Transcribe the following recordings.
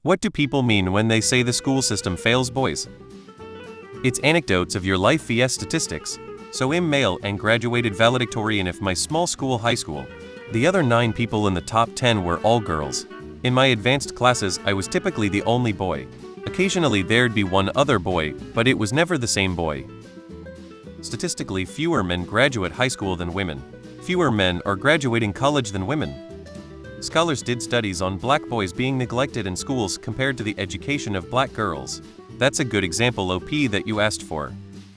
What do people mean when they say the school system fails boys? It's anecdotes of your life vs statistics. So I'm male and graduated valedictorian of my small school high school. The other 9 people in the top 10 were all girls. In my advanced classes, I was typically the only boy. Occasionally there'd be one other boy, but it was never the same boy. Statistically, fewer men graduate high school than women. Fewer men are graduating college than women. Scholars did studies on black boys being neglected in schools compared to the education of black girls. That's a good example OP that you asked for.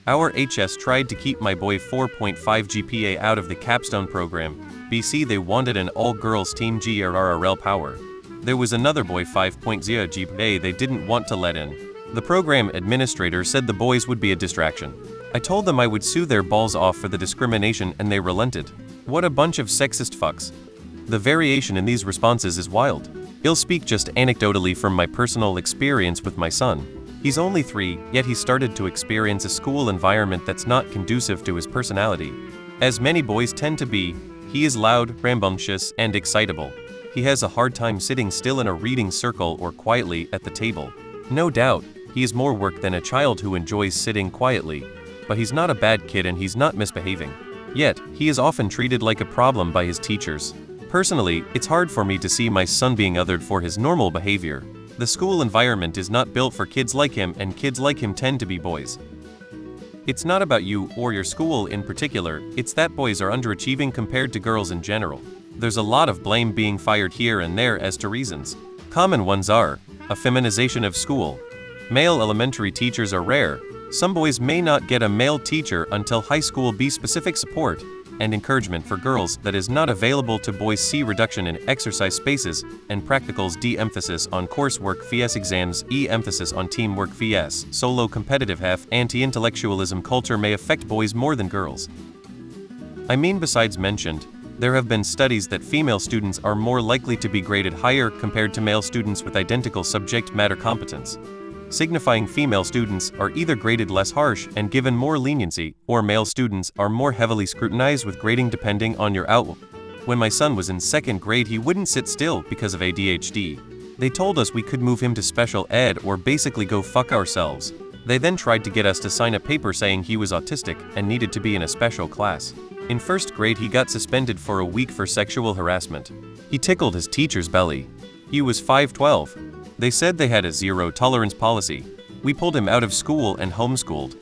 Our HS tried to keep my boy 4.5 GPA out of the capstone program. BC they wanted an all-girls team GRRL power. There was another boy 5.0 GPA they didn't want to let in. The program administrator said the boys would be a distraction. I told them I would sue their balls off for the discrimination and they relented. What a bunch of sexist fucks. The variation in these responses is wild. I'll speak just anecdotally from my personal experience with my son. He's only 3, yet he started to experience a school environment that's not conducive to his personality. As many boys tend to be, he is loud, rambunctious, and excitable. He has a hard time sitting still in a reading circle or quietly at the table. No doubt, he is more work than a child who enjoys sitting quietly. But he's not a bad kid and he's not misbehaving. Yet, he is often treated like a problem by his teachers. Personally, it's hard for me to see my son being othered for his normal behavior. The school environment is not built for kids like him, and kids like him tend to be boys. It's not about you or your school in particular, it's that boys are underachieving compared to girls in general. There's a lot of blame being fired here and there as to reasons. Common ones are a feminization of school. Male elementary teachers are rare. Some boys may not get a male teacher until high school. B. Specific support and encouragement for girls that is not available to boys. C. Reduction in exercise spaces and practicals. D. Emphasis on coursework vs exams. E. Emphasis on teamwork vs solo competitive. F. Anti-intellectualism culture may affect boys more than girls. I mean, besides mentioned, there have been studies that female students are more likely to be graded higher compared to male students with identical subject matter competence, signifying female students are either graded less harsh and given more leniency, or male students are more heavily scrutinized with grading depending on your outlook. When my son was in 2nd grade, he wouldn't sit still because of ADHD. They told us we could move him to special ed or basically go fuck ourselves. They then tried to get us to sign a paper saying he was autistic and needed to be in a special class. In 1st grade, he got suspended for a week for sexual harassment. He tickled his teacher's belly. He was 5'12". They said they had a zero-tolerance policy. We pulled him out of school and homeschooled.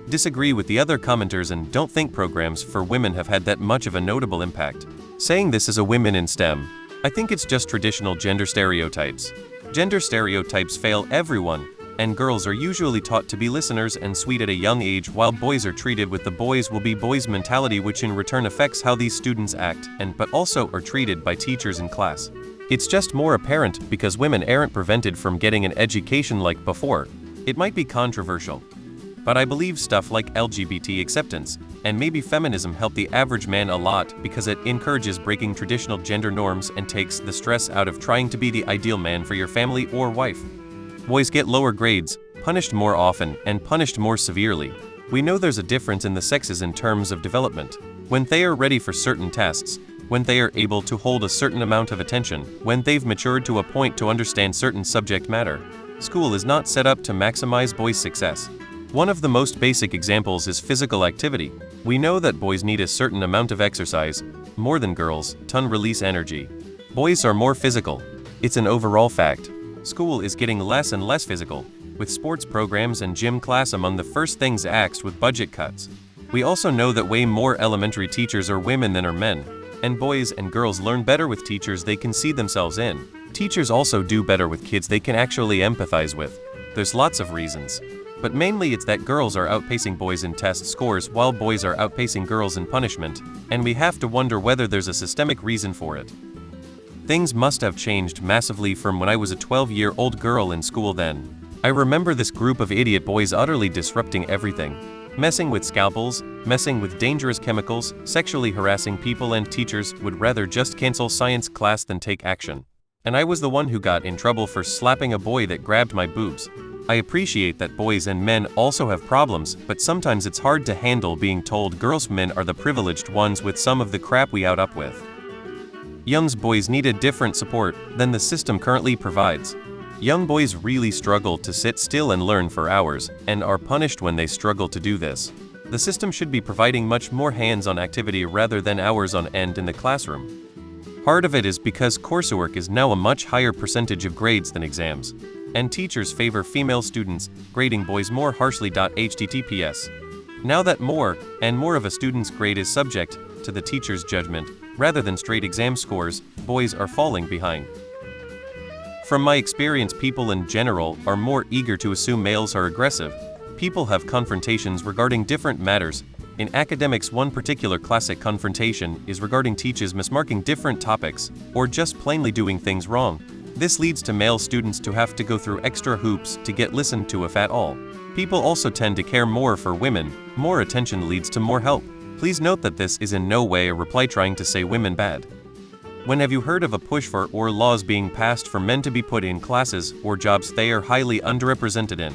Disagree with the other commenters and don't think programs for women have had that much of a notable impact. Saying this as a woman in STEM, I think it's just traditional gender stereotypes. Gender stereotypes fail everyone, and girls are usually taught to be listeners and sweet at a young age, while boys are treated with the boys will be boys mentality, which in return affects how these students act but also are treated by teachers in class. It's just more apparent because women aren't prevented from getting an education like before. It might be controversial, but I believe stuff like LGBT acceptance and maybe feminism help the average man a lot because it encourages breaking traditional gender norms and takes the stress out of trying to be the ideal man for your family or wife. Boys get lower grades, punished more often, and punished more severely. We know there's a difference in the sexes in terms of development. When they are ready for certain tests, when they are able to hold a certain amount of attention, when they've matured to a point to understand certain subject matter. School is not set up to maximize boys' success. One of the most basic examples is physical activity. We know that boys need a certain amount of exercise, more than girls, to release energy. Boys are more physical. It's an overall fact. School is getting less and less physical, with sports programs and gym class among the first things axed with budget cuts. We also know that way more elementary teachers are women than are men, and boys and girls learn better with teachers they can see themselves in. Teachers also do better with kids they can actually empathize with. There's lots of reasons, but mainly it's that girls are outpacing boys in test scores while boys are outpacing girls in punishment, and we have to wonder whether there's a systemic reason for it. Things must have changed massively from when I was a 12-year-old girl in school then. I remember this group of idiot boys utterly disrupting everything. Messing with scalpels, messing with dangerous chemicals, sexually harassing people, and teachers would rather just cancel science class than take action. And I was the one who got in trouble for slapping a boy that grabbed my boobs. I appreciate that boys and men also have problems, but sometimes it's hard to handle being told girls men are the privileged ones with some of the crap we out up with. Young boys needed different support than the system currently provides. Young boys really struggle to sit still and learn for hours, and are punished when they struggle to do this. The system should be providing much more hands-on activity rather than hours on end in the classroom. Part of it is because coursework is now a much higher percentage of grades than exams, and teachers favor female students, grading boys more harshly. HTTPS. Now that more and more of a student's grade is subject to the teacher's judgment, rather than straight exam scores, boys are falling behind. From my experience, people in general are more eager to assume males are aggressive. People have confrontations regarding different matters. In academics, one particular classic confrontation is regarding teachers mismarking different topics, or just plainly doing things wrong. This leads to male students to have to go through extra hoops to get listened to if at all. People also tend to care more for women. More attention leads to more help. Please note that this is in no way a reply trying to say women bad. When have you heard of a push for or laws being passed for men to be put in classes or jobs they are highly underrepresented in?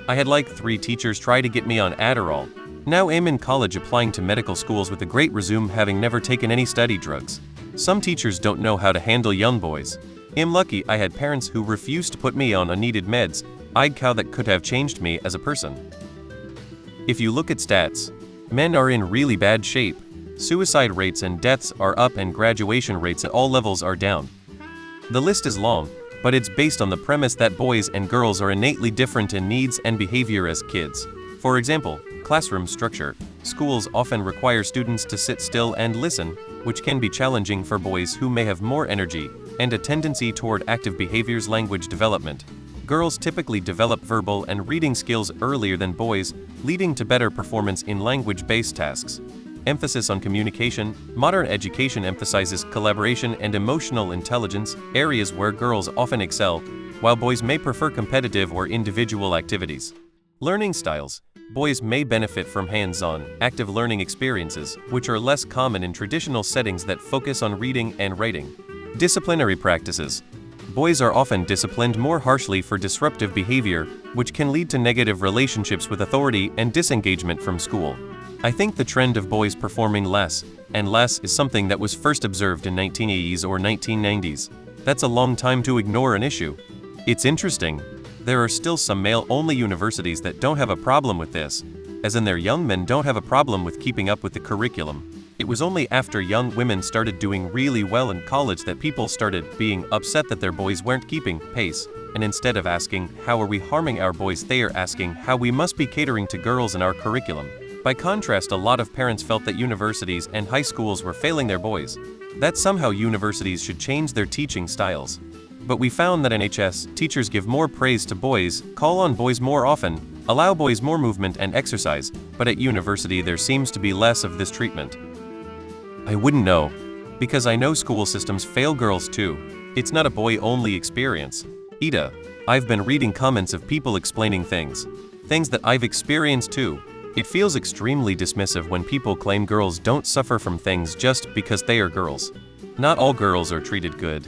I had like 3 teachers try to get me on Adderall. Now I'm in college applying to medical schools with a great resume, having never taken any study drugs. Some teachers don't know how to handle young boys. I'm lucky I had parents who refused to put me on unneeded meds. I'd cow that could have changed me as a person. If you look at stats, men are in really bad shape. Suicide rates and deaths are up and graduation rates at all levels are down. The list is long, but it's based on the premise that boys and girls are innately different in needs and behavior as kids. For example, classroom structure. Schools often require students to sit still and listen, which can be challenging for boys who may have more energy and a tendency toward active behaviors. Language development. Girls typically develop verbal and reading skills earlier than boys, leading to better performance in language-based tasks. Emphasis on communication. Modern education emphasizes collaboration and emotional intelligence, areas where girls often excel, while boys may prefer competitive or individual activities. Learning styles. Boys may benefit from hands-on, active learning experiences, which are less common in traditional settings that focus on reading and writing. Disciplinary practices. Boys are often disciplined more harshly for disruptive behavior, which can lead to negative relationships with authority and disengagement from school. I think the trend of boys performing less and less is something that was first observed in 1980s or 1990s. That's a long time to ignore an issue. It's interesting. There are still some male-only universities that don't have a problem with this, as in their young men don't have a problem with keeping up with the curriculum. It was only after young women started doing really well in college that people started being upset that their boys weren't keeping pace, and instead of asking, how are we harming our boys, they are asking how we must be catering to girls in our curriculum. By contrast, a lot of parents felt that universities and high schools were failing their boys, that somehow universities should change their teaching styles. But we found that in HS, teachers give more praise to boys, call on boys more often, allow boys more movement and exercise, but at university there seems to be less of this treatment. I wouldn't know, because I know school systems fail girls too. It's not a boy-only experience. Ida, I've been reading comments of people explaining things that I've experienced too. It feels extremely dismissive when people claim girls don't suffer from things just because they are girls. Not all girls are treated good.